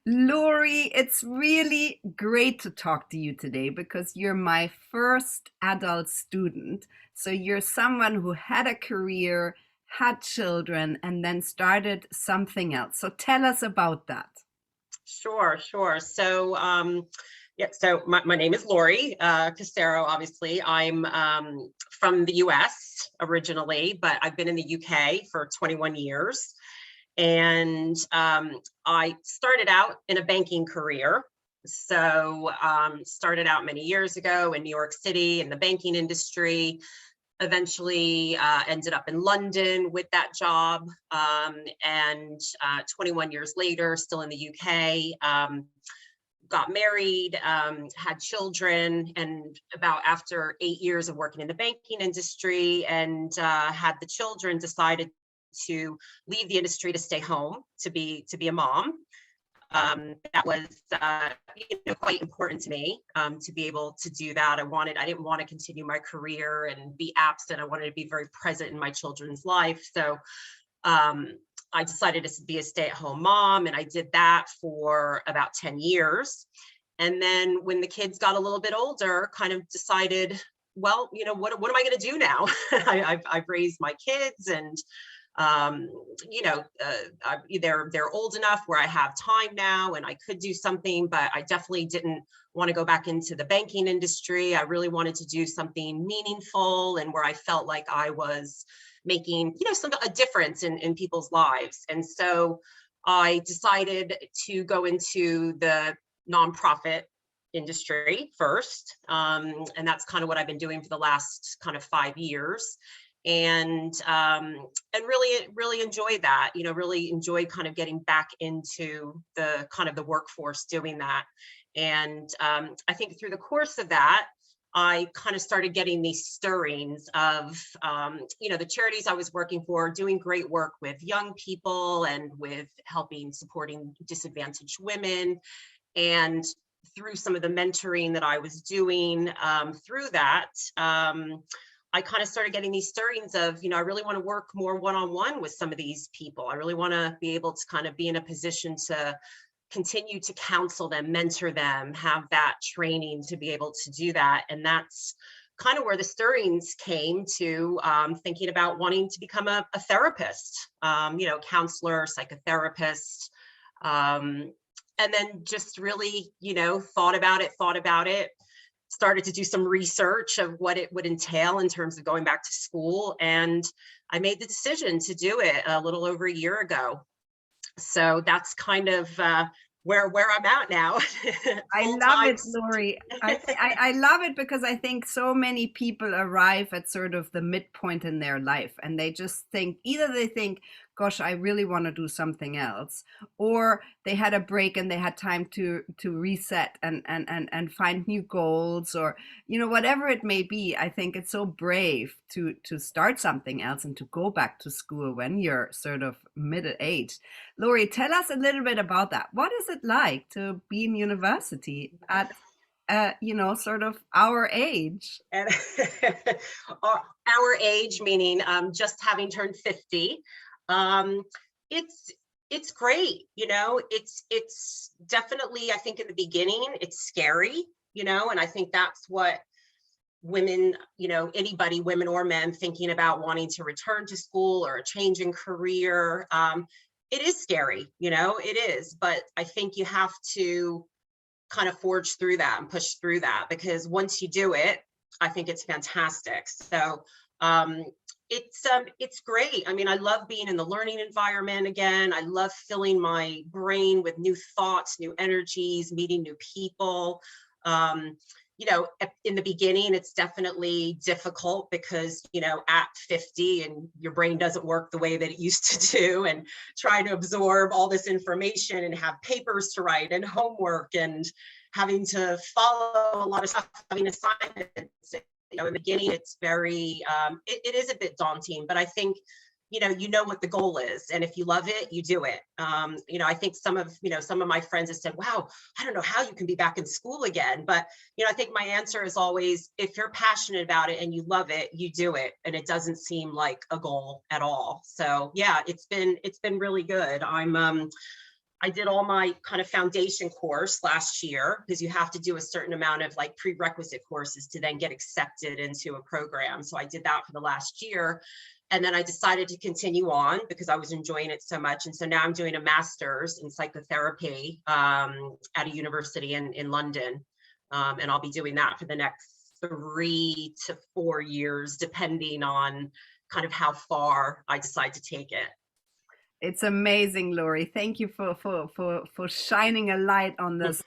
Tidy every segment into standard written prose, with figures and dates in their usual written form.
Lori, it's really great to talk to you today because you're my first adult student. So you're someone who had a career, had children, and then started something else. So tell us about that. Sure, sure. So my name is Lori Casero, obviously. I'm from the US originally, but I've been in the UK for 21 years. And I started out in a banking career. Started out many years ago in New York City in the banking industry. Eventually ended up in London with that job. And 21 years later, still in the UK, got married, had children, and about after 8 years of working in the banking industry and had the children, decided to leave the industry to stay home to be a mom. That was quite important to me, to be able to do that. I didn't want to continue my career and be absent. I wanted to be very present in my children's life. So I decided to be a stay-at-home mom, and I did that for about 10 years. And then when the kids got a little bit older, kind of decided, well, what am I going to do now? I've raised my kids, and they're old enough where I have time now and I could do something, but I definitely didn't want to go back into the banking industry. I really wanted to do something meaningful and where I felt like I was making, a difference in people's lives. And so I decided to go into the nonprofit industry first. And that's kind of what I've been doing for the last kind of 5 years. And really enjoy that, really enjoy kind of getting back into the kind of the workforce doing that. And I think through the course of that, I kind of started getting these stirrings of, the charities I was working for, doing great work with young people and with supporting disadvantaged women. And through some of the mentoring that I was doing through that, I kind of started getting these stirrings of, I really want to work more one-on-one with some of these people. I really want to be able to kind of be in a position to continue to counsel them, mentor them, have that training to be able to do that. And that's kind of where the stirrings came to, thinking about wanting to become a therapist, counselor, psychotherapist. And then just really, thought about it, started to do some research of what it would entail in terms of going back to school. And I made the decision to do it a little over a year ago. So that's kind of where I'm at now. I Full love time. it, Lori. I love it because I think so many people arrive at sort of the midpoint in their life and they just think either they think, gosh, I really want to do something else, or they had a break and they had time to reset and find new goals, or whatever it may be. I think it's so brave to start something else and to go back to school when you're sort of middle aged. Lori, tell us a little bit about that. What is it like to be in university at, sort of our age? And our age, meaning just having turned 50. Um, it's it's great, it's definitely, I think in the beginning, it's scary, and I think that's what women, anybody, women or men, thinking about wanting to return to school or a change in career. It is scary, it is, but I think you have to kind of forge through that and push through that, because once you do it, I think it's fantastic. So um, it's great. I mean, I love being in the learning environment again. I love filling my brain with new thoughts, new energies, meeting new people. Um, in the beginning, it's definitely difficult because, at 50 and your brain doesn't work the way that it used to do, and trying to absorb all this information and have papers to write and homework and having to follow a lot of stuff, having assignments. In the beginning, it's very, it is a bit daunting, but I think, what the goal is. And if you love it, you do it. I think some of my friends have said, wow, I don't know how you can be back in school again. But, I think my answer is always, if you're passionate about it and you love it, you do it. And it doesn't seem like a goal at all. So yeah, it's been really good. I did all my kind of foundation course last year, because you have to do a certain amount of like prerequisite courses to then get accepted into a program. So I did that for the last year. And then I decided to continue on because I was enjoying it so much. And so now I'm doing a master's in psychotherapy at a university in London. And I'll be doing that for the next 3 to 4 years, depending on kind of how far I decide to take it. It's amazing, Lori. Thank you for shining a light on this.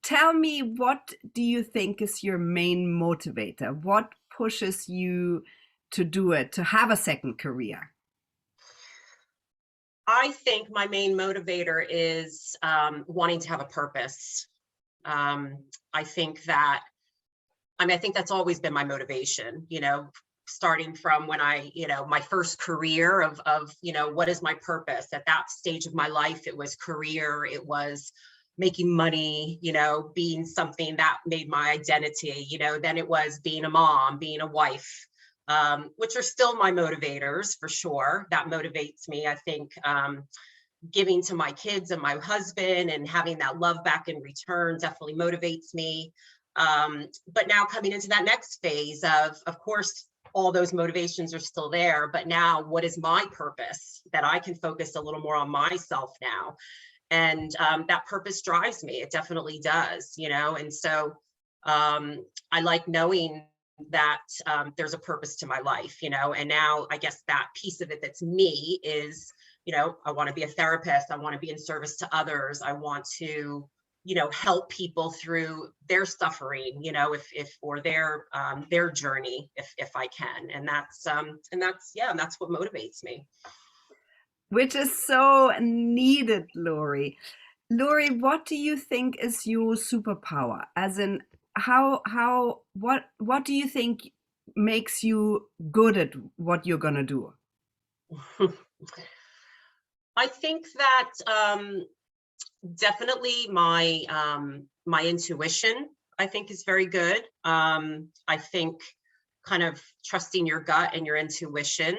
Tell me, what do you think is your main motivator? What pushes you to do it, to have a second career? I think my main motivator is wanting to have a purpose. I think that, I think that's always been my motivation, starting from when I, my first career of, what is my purpose? At that stage of my life, it was career, it was making money, being something that made my identity, then it was being a mom, being a wife, which are still my motivators for sure. That motivates me. I think giving to my kids and my husband and having that love back in return definitely motivates me. But now coming into that next phase of course, all those motivations are still there, but now what is my purpose, that I can focus a little more on myself now. And that purpose drives me. It definitely does, and so I like knowing that there's a purpose to my life, and now I guess that piece of it that's me is, I want to be a therapist. I want to be in service to others. I want to, help people through their suffering, if or their journey, if I can. And that's what motivates me. Which is so needed, Lori. Lori, what do you think is your superpower? As in, what do you think makes you good at what you're gonna do? I think that definitely my my intuition, I think, is very good. I think kind of trusting your gut and your intuition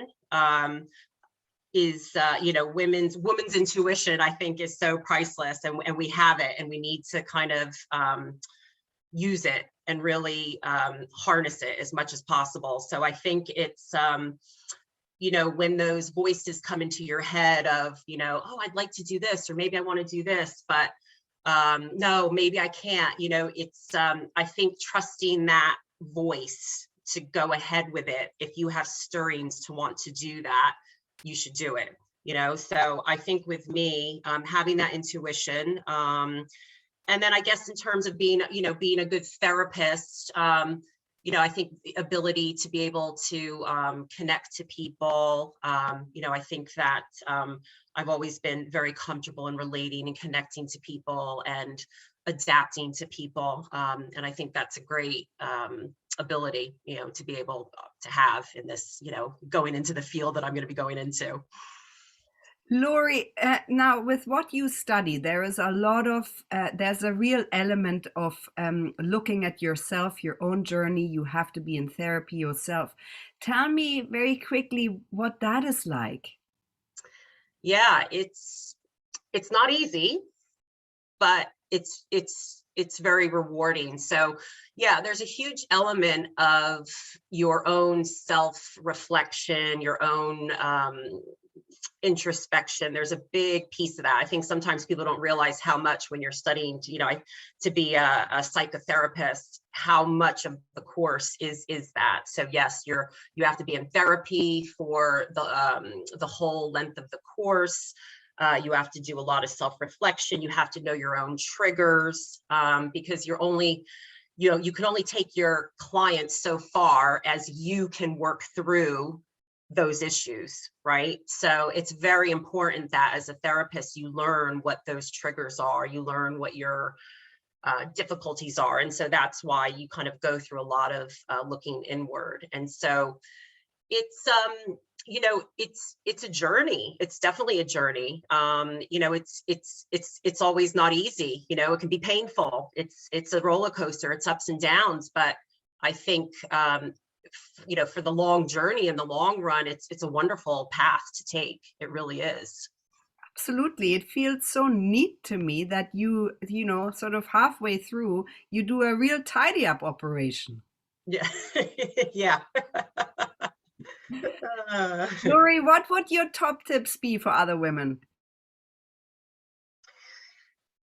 is women's intuition, I think, is so priceless, and we have it, and we need to kind of use it and really harness it as much as possible. So I think it's when those voices come into your head of, oh, I'd like to do this, or maybe I want to do this, but no, maybe I can't, it's, I think trusting that voice to go ahead with it. If you have stirrings to want to do that, you should do it, So I think with me, having that intuition, and then I guess in terms of being a good therapist, I think the ability to be able to connect to people, I think that I've always been very comfortable in relating and connecting to people and adapting to people. And I think that's a great ability, to be able to have in this, going into the field that I'm going to be going into. Lori, now with what you study, there is a lot of, there's a real element of looking at yourself, your own journey. You have to be in therapy yourself. Tell me very quickly what that is like. Yeah, it's not easy, but it's very rewarding. So yeah, there's a huge element of your own self-reflection, your own introspection. There's a big piece of that. I think sometimes people don't realize how much when you're studying, to be a psychotherapist, how much of the course is that. So yes, you have to be in therapy for the whole length of the course. You have to do a lot of self-reflection. You have to know your own triggers, because you're only, you can only take your clients so far as you can work through those issues, right? So it's very important that as a therapist, you learn what those triggers are, you learn what your difficulties are. And so that's why you kind of go through a lot of looking inward. And so it's, it's a journey. It's definitely a journey. It's always not easy. It can be painful. It's a roller coaster. It's ups and downs. But I think, for the long journey, in the long run, it's a wonderful path to take. It really is. Absolutely. It feels so neat to me that sort of halfway through, you do a real tidy up operation. Yeah. Yeah. Uh, Lori, what would your top tips be for other women?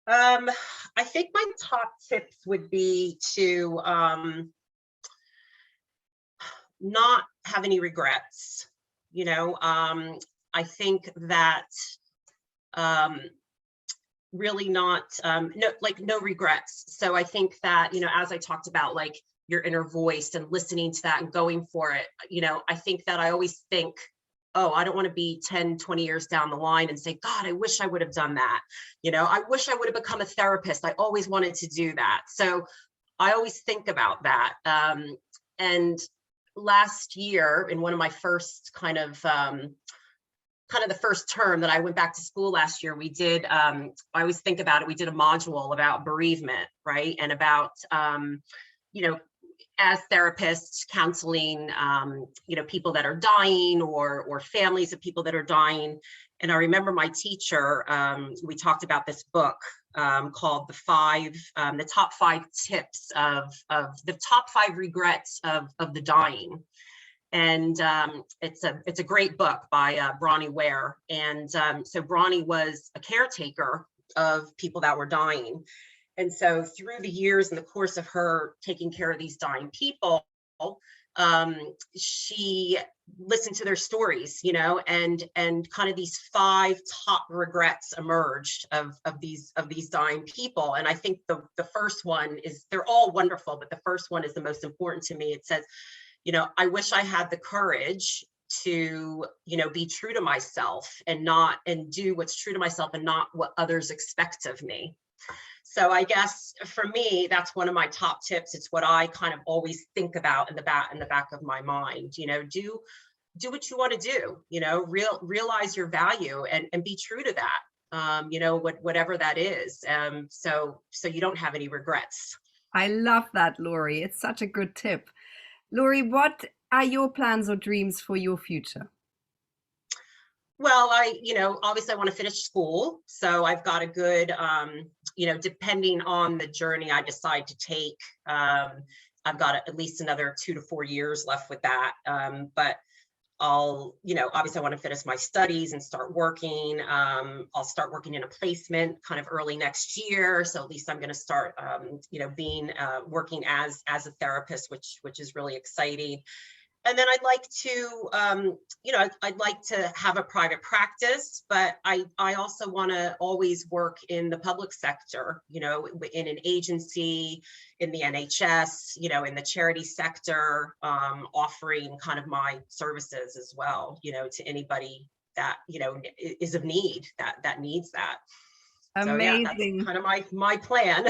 um, I think my top tips would be to not have any regrets. You know, I think that um, really not no regrets. So I think that, as I talked about, like your inner voice and listening to that and going for it, I think that I always think, oh, I don't want to be 10, 20 years down the line and say, God, I wish I would have done that. I wish I would have become a therapist. I always wanted to do that. So I always think about that. And last year, in one of my first kind of the first term that I went back to school last year, we did, I always think about it, we did a module about bereavement, right? And about, you know, as therapists counseling, people that are dying or families of people that are dying. And I remember my teacher, we talked about this book called the top 5 tips of the top 5 regrets of the dying. And it's a great book by Bronnie Ware. And so Bronnie was a caretaker of people that were dying. And so through the years, in the course of her taking care of these dying people, she listened to their stories, and kind of these 5 top regrets emerged of these dying people. And I think the first one is, they're all wonderful, but the first one is the most important to me. It says, I wish I had the courage to, be true to myself and do what's true to myself and not what others expect of me. So I guess for me, that's one of my top tips. It's what I kind of always think about in the back of my mind. Do what you want to do. Realize your value and be true to that. Whatever that is. So you don't have any regrets. I love that, Lori. It's such a good tip. Lori, what are your plans or dreams for your future? Well, obviously I want to finish school. So I've got a good, depending on the journey I decide to take, I've got at least another 2 to 4 years left with that. But obviously I want to finish my studies and start working. I'll start working in a placement kind of early next year. So at least I'm going to start, being, working as a therapist, which is really exciting. And then I'd like to, I'd like to have a private practice, but I also want to always work in the public sector, in an agency, in the NHS, in the charity sector, offering kind of my services as well, to anybody that, is of need, that needs that. So yeah, that's Amazing. kind of my plan.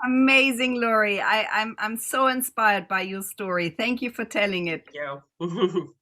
Amazing, Lori. I'm so inspired by your story. Thank you for telling it. Thank you.